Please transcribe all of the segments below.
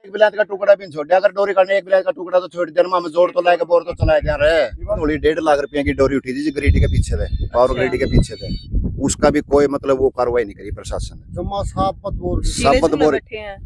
एक बिलायत का टुकड़ा भी छोड़ दिया, अगर डोरी काटने एक बिलायत का टुकड़ा तो छोड़ दिया, हम जोड़ तो लाएगा बोर तो चलाए जा रहे। थोड़ी 1.5 लाख रुपए की डोरी उठी थी ग्रिड के पीछे थे, पावर ग्रिड के पीछे थे, उसका भी कोई मतलब वो कार्रवाई नहीं करी प्रशासन ने।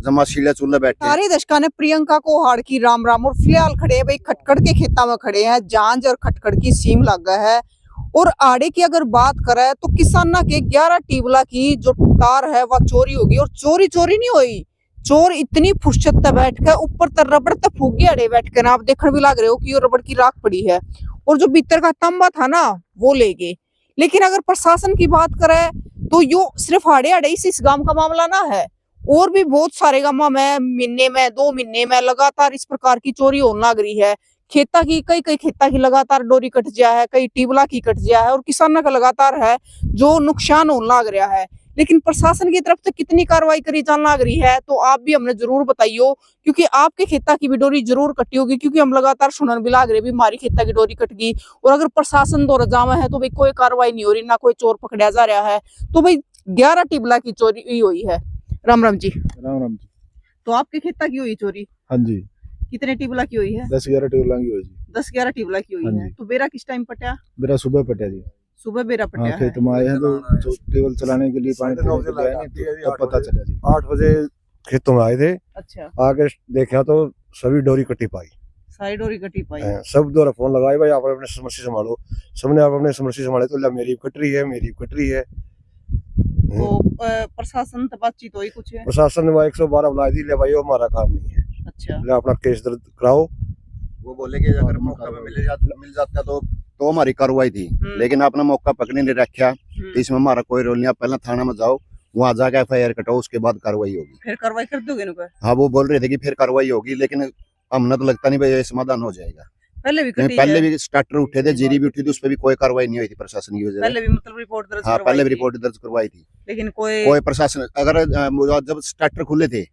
जमा शीले चूल्हे बैठे। सारे दर्शकों ने प्रियंका को हाड़ की राम राम। और फिलहाल खड़े भाई खटखड़ के खेता में खड़े हैं, जांज और खटखड़ की सीम लगा है। और आड़े की अगर बात करें तो किसाना के 11 टीबला की जो तार है वह चोरी होगी। और चोरी नहीं हुई, चोर इतनी फुर्सत से बैठ कर ऊपर तर रबड़ तक फूक गया अड़े बैठ कर। आप देखने भी लग रहे हो कि ये रबड़ की राख पड़ी है। और जो भीतर का तंबा था ना वो ले गए। लेकिन अगर प्रशासन की बात करें तो यो सिर्फ हाड़े इस गांव का मामला ना है, और भी बहुत सारे गांव में महीने में 2 महीने में लगातार इस प्रकार की चोरी होने लग रही है। खेता की कई खेता की लगातार डोरी कट गया है, कई टीबला की कट गया है, और किसानों का लगातार है जो नुकसान होने लग रहा है। लेकिन प्रशासन की तरफ से कितनी कार्रवाई करी जाने लग रही है तो आप भी हमने जरूर बताइयो, क्योंकि आपके खेता की भी डोरी जरूर कटी होगी। क्योंकि हम लगातार सुनने भी लग रहे भी हमारी खेता की डोरी कट गई, और अगर प्रशासन द्वारा जामा है तो भाई कोई कार्रवाई नहीं हो रही, ना कोई चोर पकड़ा जा रहा है। तो भाई 11 टीबला की चोरी हुई है। राम राम जी। राम राम जी। तो आपके खेता की हुई चोरी? हाँ जी। कितने टीबला की हुई है? 10-11 टीबला की हुई जी। 10-11 टीबला की हुई है। तो बेरा किस टाइम पटा? बेरा सुबह पटा जी। सुबह बेरा पटा है। खेत में आए हैं तो जो टेबल चलाने के लिए पानी तब पता चला जी। 8 बजे खेतों में आए थे। अच्छा। आगे देखा तो सभी डोरी कटी पाई, सारी डोरी कटी पाई। सब द्वारा फोन लगाए भाई आप अपने समस्या संभालो, सबने आप अपने समस्या संभाले तो मेरी कट रही है, मेरी कट रही है। तो प्रशासन से बातचीत हुई कुछ? प्रशासन ने 112 बुलाई थी, ले भाई वो हमारा काम नहीं है। अच्छा। ले अपना केस दर्ज कराओ। वो बोले कि अगर मौका पे मिल जाता तो हमारी कार्रवाई थी, लेकिन आपने मौका पकड़ने नहीं रखा, तो इसमें हमारा कोई रोल नहीं। आप पहले थाना में जाओ, वहाँ जाकर FIR कटाओ, उसके बाद कार्रवाई होगी। फिर कार्रवाई कर दोगे ना? हाँ, वो बोल रहे थे कि फिर कार्रवाई होगी, लेकिन हमने तो लगता नहीं भाई समाधान हो जाएगा। पहले भी स्टार्टर उठे थे, जीरी भी उठी थी, उस पर भी कोई कार्रवाई नहीं हुई थी प्रशासन की वजह से। पहले भी मतलब रिपोर्ट दर्ज? हाँ, पहले भी रिपोर्ट दर्ज करवाई थी, लेकिन कोई प्रशासन। अगर जब स्टार्टर खुले थे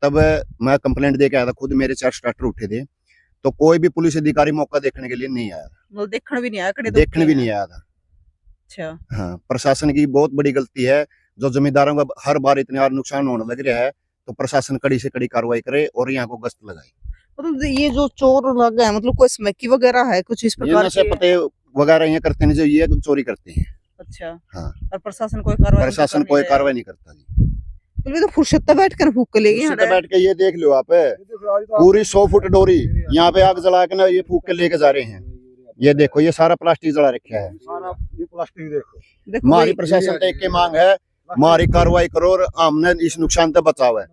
तब मैं कंप्लेंट दे के आया था, खुद मेरे 4 स्टार्टर उठे थे, तो कोई भी पुलिस अधिकारी मौका देखने के लिए नहीं आया। वो देखने भी नहीं आया? देखने भी नहीं आया था। अच्छा। हाँ, प्रशासन की बहुत बड़ी गलती है, जो जमींदारों का हर बार इतना नुकसान होने लग रहा है, तो प्रशासन कड़ी से कड़ी कार्रवाई करे और यहाँ को गश्त लगाए। मतलब ये जो चोर लग गए, मतलब कोई स्मैकी वगैरह है कुछ इस प्रकार से पते वगैरह ये करते नहीं, जो ये चोरी करते हैं। अच्छा। हाँ। और प्रशासन कोई कार्रवाई नहीं करता जी। तो फुर्सत बैठ कर फूक के ले गए। बैठ के ये देख लो आप, पूरी 100 फुट डोरी यहाँ पे आग जला के ना ये फूक के लेके जा रहे हैं। ये देखो, ये सारा प्लास्टिक जला रखा है। ये प्लास्टिक देखो। हमारी प्रशासन से एक मांग है, हमारी कार्रवाई करो और हमने इस नुकसान से बचाव है।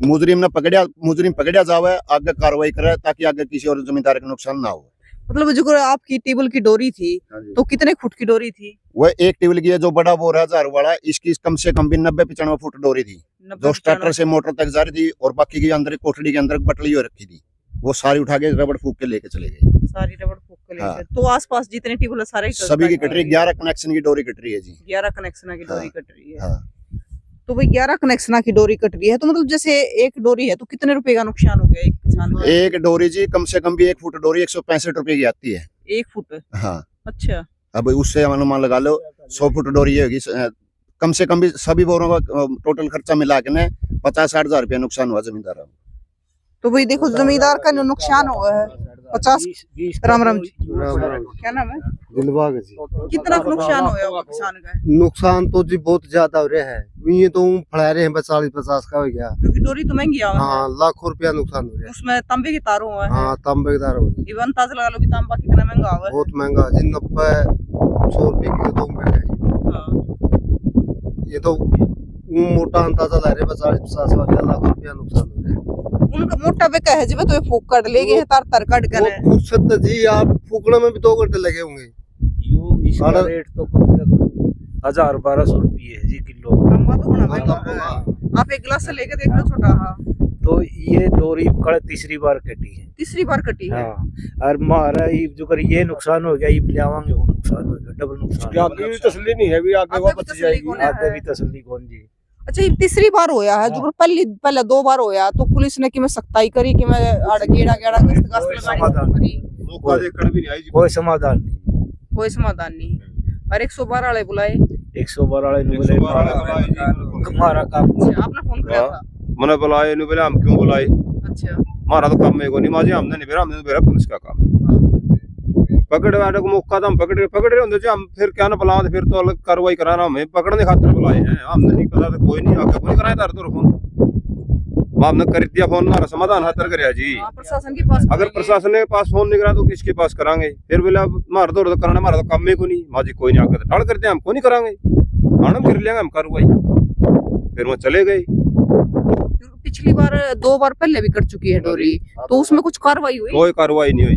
मुजरिम पकड़िया जावे, आगे कार्रवाई करे, ताकि आगे किसी और जमींदार का नुकसान ना हो। मतलब जो आपकी टेबल की डोरी थी तो कितने फुट की डोरी थी? वो एक टेबल की है, जो बड़ा बोर है 1000 वाला, इसकी कम से कम भी 90-95 फुट डोरी थी, जो स्टार्टर से मोटर तक जा रही थी, और बाकी की अंदर कोठड़ी के अंदर बटली हो रखी थी, वो सारी उठा के रबड़ फूक के लेके चले गए। सारी रबड़ फूक के लेके? तो आसपास जितने टेबल है सारे सभी की कट रही है। 11 कनेक्शन की डोरी कट रही है जी। 11 कनेक्शन की डोरी कट रही है। हाँ। तो भाई 11 कनेक्शन की डोरी कट रही है, तो मतलब जैसे एक डोरी है तो कितने रुपए का नुकसान हो गया एक किसान को? एक डोरी जी कम से कम भी 1 फुट डोरी 165 रुपए की आती है। 1 फुट? हाँ। अच्छा। अब उससे अनुमान लगा लो 100 फुट डोरी होगी, कम से कम भी सभी बोरों का टोटल खर्चा मिला के 50-60 हजार रुपया नुकसान हुआ जमींदार। तो भाई देखो, जमींदार का नुकसान हुआ है 50। राम राम जी। क्या नाम है? दिलबाग जी। कितना नुकसान हुआ किसान का? नुकसान तो जी बहुत ज्यादा हो रहा है, ये तो फड़ा रहे हैं 40-50 का हो गया, क्योंकि डोरी तो महंगी है। हाँ, लाखों रुपया नुकसान हो रहा है। उसमें तांबे के तारों है। हाँ, तांबे के तार हो गए। इवन अंदाजा लगा लो कि तांबा कितना महंगा हुआ है। बहुत महंगा जी, 90-100 रुपए किलो तो महंगा है। ये तो मोटा अंदाजा ला रहे 40-50 लाख रुपया नुकसान हो रहा है। उनका मोटा पे कहे जी तो फूक कर ले गए तार तर कट कर जी। आप फूकने में भी 2 घंटे लगे होंगे। इसका रेट तो कम से कम 1000-1200 रुपये है जी किलो। आप एक गिलास से लेके देख लो छोटा। हाँ। तो ये डोरी तीसरी बार कटी है। तीसरी बार कटी है? हाँ। और हमारा जो कर ये नुकसान हो गया, ये लियावांगे वो नुकसान हो गया, डबल नुकसान। आगे भी तसल्ली नहीं है, भी आगे वो बच जाएगी। आगे भी तसल्ली कौन जी। अच्छा, ये तीसरी बार होया है? जो पहले 2 बार होया तो पुलिस ने कि मैं सख्ताई करी कि मैं कोई समाधान नहीं। कोई समाधान नहीं। और 112 वाले बुलाए? 112 वाले हमारा काम। आपने फोन किया था? मैंने बुलाए, नहीं बोले हम क्यों बुलाए। अच्छा हमारा तो काम है को नहीं माजी हमने नहीं बेरा, हमने तो बेरा पुलिस का काम है। पकड़ वाले को मौका तो हम पकड़ रहे होंगे हम फिर क्या ना बुला, फिर तो अलग कार्रवाई कराना, हमें पकड़ने खातिर बुलाए हैं, हमने नहीं पता तो कोई नहीं आके फोन कराया तार तो फोन हमने कर दिया, फोन हमारा समाधान हाथ कर जी। प्रशासन के पास अगर प्रशासन के पास फोन नहीं करा तो किसके पास करांगे, फिर बोले हमारा तो कराना, हमारा तो काम है को नहीं माजी, कोई नहीं आकर ठाड़ करते हमको नहीं करांगे, हाँ कर लेंगे हम कार्रवाई, फिर वो चले गए। पिछली बार 2 बार पहले भी कर चुकी है डोरी, तो उसमें कुछ कार्रवाई हुई? कोई कार्रवाई नहीं हुई,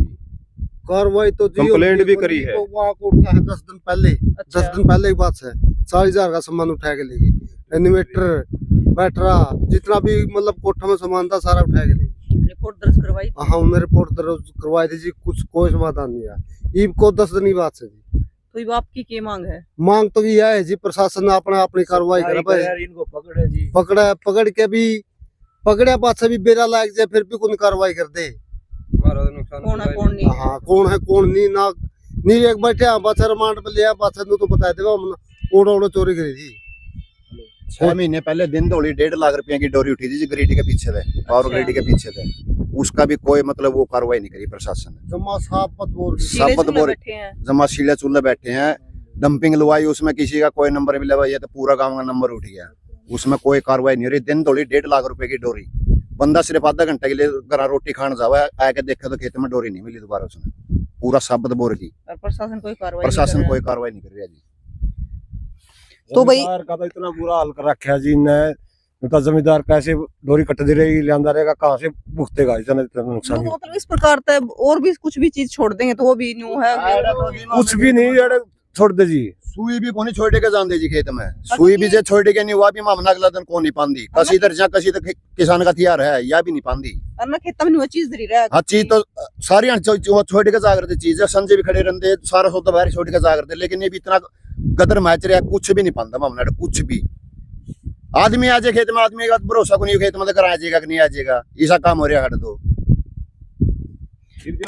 कार्रवाई तो कंप्लेंट भी करी है। वहाँ को उठा है 10 दिन पहले, 10 दिन पहले की बात है, 40,000 का सामान उठा के ले गए, इन्वर्टर बैटरा जितना भी मतलब कोठा में सामान था सारा उठा के ले गए। रिपोर्ट दर्ज करवाई? हाँ हमने रिपोर्ट दर्ज करवाई थी जी, कुछ कोई समाधान नहीं आया। ईब को 10 दिन की बात है जी। तो ये आपकी क्या मांग है? मांग तो यह है जी, प्रशासन अपना अपनी कार्रवाई करे, यार इनको पकड़े जी, पकड़ के भी पकड़े पास भी बेरा लाग जाए, फिर भी कोई कार्रवाई कर दे। कौन है कौन नहीं? हाँ कौन है कौन नहीं ना, नहीं एक बैठे बात रिमांड पे लिया, बात तो बता देगा हमने ओड़ो चोरी करी थी। 6 महीने पहले दिन दौड़ी 1.5 लाख रुपए की डोरी उठी थी जी गिरिडीह के पीछे थे, पावर गिरिडीह के पीछे थे, उसका भी कोई मतलब वो कार्रवाई नहीं करी प्रशासन ने। जमा सापत बोल सापत बोर जमा शीले चूल्हे बैठे हैं, डंपिंग लुआई, उसमें किसी का कोई नंबर मिला हुआ, ये तो पूरा गांव का नंबर उठ गया, उसमें कोई कार्रवाई नहीं हो रही। दिन दौड़ी 1.5 लाख रुपए की डोरी, बंदा सिर्फ आधा घंटे के लिए घर रोटी खाने जावा, आके देखा तो खेत में डोरी नहीं मिली दोबारा उसने, पूरा साबत बोर की। प्रशासन कोई कार्रवाई कोई कार्रवाई नहीं कर रही है जी। तो भाई का तो इतना बुरा हाल कर रखा है जी ने, तो जमींदार कैसे डोरी कट दे रही, लियांदा रहेगा कहाँ से भुगतेगा, इतना नुकसान। मतलब इस प्रकार से और भी कुछ भी चीज छोड़ देंगे तो वो भी न्यू है। कुछ भी नहीं यार छोड़ दे जी, सुई भी कोनी छोड़ के जान दे जी खेत में, सुई भी जे छोड़ के नहीं हुआ भी मामला अगला दिन को नहीं पांदी, कसी इधर जा कसी तो किसान का हथियार है या भी नहीं पांदी। अन्ना खेत में नहीं चीज धरी रहा हर चीज तो सारी छोड़ के जा करते चीज है, संजय भी खड़े रहते सारा सौदा बाहर छोड़ के जा करते, लेकिन ये भी इतना गदर मैच रहा, कुछ भी नहीं पांदा मामला, कुछ भी। आदमी आ जाए खेत में, आदमी का भरोसा को नहीं खेत में आ जाएगा कि नहीं आ जाएगा, ऐसा काम हो रहा है। तो एक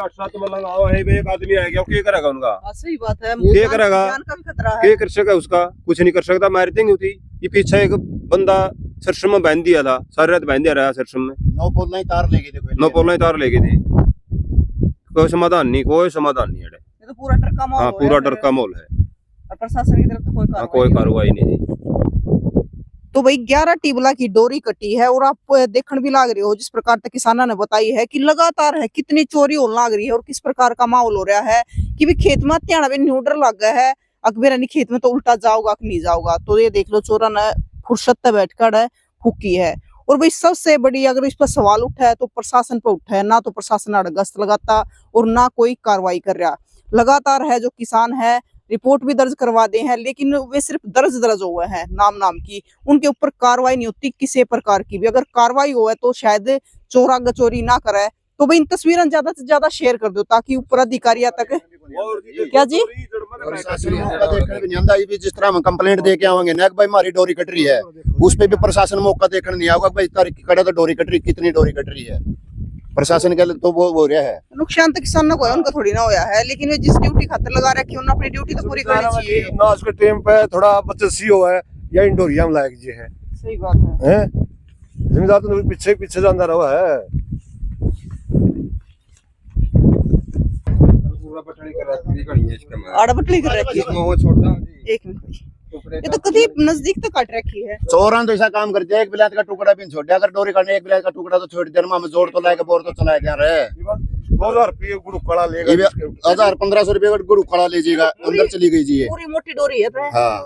आदमी आ गया, क्या करेगा उनका? सही बात है, क्या करेगा? क्या कर सकेगा उसका? कुछ नहीं कर सकता, मार देंगे होती। ये पीछे एक बंदा सरसम में बांध दिया था, सारी रात बांध दिया रहा सरसम में, 9 पोल नहीं तार लेके थे, 9 पोल तार लेके थे, कोई समाधान नहीं, कोई समाधान नहीं है। ये तो पूरा डर का माहौल हाँ पूरा डर का माहौल है, और प्रशासन की तरफ तो कोई कार्रवाई नहीं। तो भाई 11 टिबला की डोरी कटी है, और आप देखने भी लाग रहे हो जिस प्रकार तक किसानों ने बताई है कि लगातार है कितनी चोरी होने लाग रही है और किस प्रकार का माहौल हो रहा है कि भी खेत में त्याना भी न्यूडर लग गया है, अकबर नहीं खेत में तो उल्टा जाओगा कि नहीं जाओगा। तो ये देख लो चोरा ने फुर्सत से बैठकर है फूकी है। और भाई सबसे बड़ी अगर इस पर सवाल उठा है तो प्रशासन पर उठा है, ना तो प्रशासन गश्त लगाता और ना कोई कार्रवाई कर रहा। लगातार है जो किसान है रिपोर्ट भी दर्ज करवा दे हैं, लेकिन वे सिर्फ दर्ज हुए हैं नाम की, उनके ऊपर कार्रवाई नहीं होती किसी प्रकार की भी। अगर कार्रवाई हो तो शायद चोरा चोरी ना करे। तो भाई इन तस्वीरें ज्यादा से ज्यादा शेयर कर दो ताकि ऊपर अधिकारियों तक। क्या जी? जिस तरह हम कंप्लेंट दे के आवेंगे ना भाई हमारी डोरी कट रही है, उस पर भी प्रशासन मौका देखने नहीं आएगा भाई तारीख कड़े तो डोरी कट रही, कितनी डोरी कट रही है, प्रशासन के तो वो हो रहा है। नुकसान तो किसान को है, उनका थोड़ी ना होया है, लेकिन वे जिस ड्यूटी खातिर लगा रखी है उन्होंने अपनी ड्यूटी तो पूरी करनी चाहिए ना। उसके टाइम पे थोड़ा बचत सी हो है या इंडोरिया में लायक जी है। सही बात है, जिम्मेदार तो पीछे पीछे जाता रहा है। आड़ा बटली कर रखी है, एक मिनट, ये तो कभी नजदीक तक काट रखी है। चोरान तो ऐसा काम करते हैं, एक बिलात का टुकड़ा भी छोड़ दिया, अगर डोरी काटने एक बिलात का टुकड़ा तो छोड़ दिया, हम जोड़ तो लाएगा बोर तो चलाए जा रहे 2000 रुपये गुरु कड़ा लेगा, 1000-1500 रुपये का गुरु खड़ा लीजिएगा, अंदर चली गई जी ये पूरी मोटी डोरी है। हाँ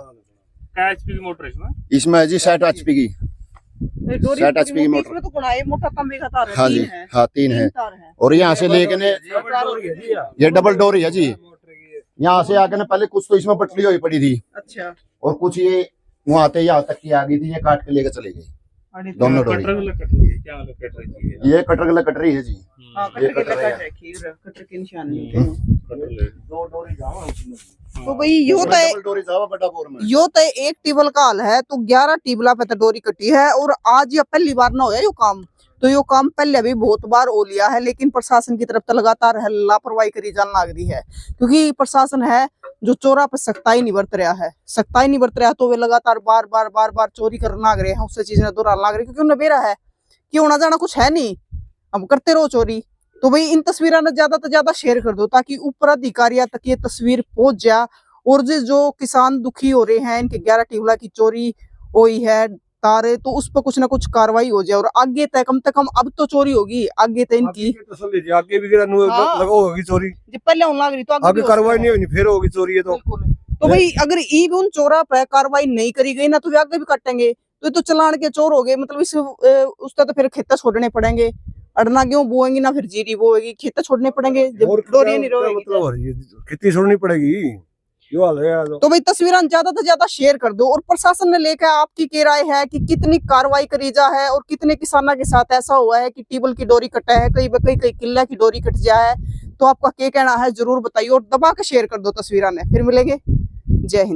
HP मोटर इसमें है जी 60 HP की, 60 HP की मोटर। तो मोटा तांबे का तार है। हाँ जी हाँ 3 है, और यहाँ से लेके ये डबल डोरी है जी, यहाँ से आके ना पहले कुछ तो इसमें पटली हुई पड़ी थी, अच्छा, और कुछ ये वहाँ आते यहाँ तक की आ गई थी, ये काट के लेके चले गई दोनों डोरी। ये कटर गला कट रही है जी, ये कटर के निशान तो भाई यो तो एक टेबल का हाल है, तो 11 टेबला पे डोरी कटी है। और आज या पहली बार ना होया यो काम, तो यो काम पहले भी बहुत बार हो लिया है, लेकिन प्रशासन की तरफ तो लगातार लापरवाही करी जाने लग रही है, क्योंकि प्रशासन है जो चोरा पर सख्ताई नहीं बरत रहा है, सख्ताई नहीं बरत रहा, तो वे लगातार बार बार चोरी करने लग रहे हैं, उससे चीजें दोहराने लग रही, क्योंकि उन्हें बेरा है कि होना जाना कुछ है नहीं। अब करते रहो चोरी। तो भाई इन तस्वीरों ने ज्यादा से ज्यादा शेयर कर दो ताकि ऊपर अधिकारियों तक ये तस्वीर पहुंच जाए और जो किसान दुखी हो रहे हैं इनके 11 टिवला की चोरी हुई है तारे, तो उस पर कुछ ना कुछ कार्रवाई हो जाए और आगे तक कम से कम अब तो चोरी होगी आगे तक इनकी आगे भी हाँ। होगी चोरी, जब पहले होने लग रही तो आगे कार्रवाई नहीं होगी फिर होगी चोरी। ये तो भाई अगर ई भी उन चोरा पे कार्रवाई नहीं करी गई ना तो वे आगे भी काटेंगे, तो ये तो चलान के चोर हो गए। मतलब इस उसका तो फिर खेत छोड़ने पड़ेंगे, अड़ना क्यों बोएंगे ना फिर जीरी बोएगी, खेत छोड़ने पड़ेंगे जब डोरियां नहीं रहेगी खेती छोड़नी पड़ेगी। यो हाल है तो भाई तस्वीरें ज्यादा से ज्यादा शेयर कर दो और प्रशासन ने लेकर आपकी क्या राय है कि कितनी कार्रवाई करी जा है और कितने किसानों के साथ ऐसा हुआ है कि टीबल की डोरी कटा है, कई किला की डोरी कट जाए है, तो आपका क्या कहना है जरूर बताइए और दबा के शेयर कर दो तस्वीरें। फिर मिलेंगे, जय हिंद।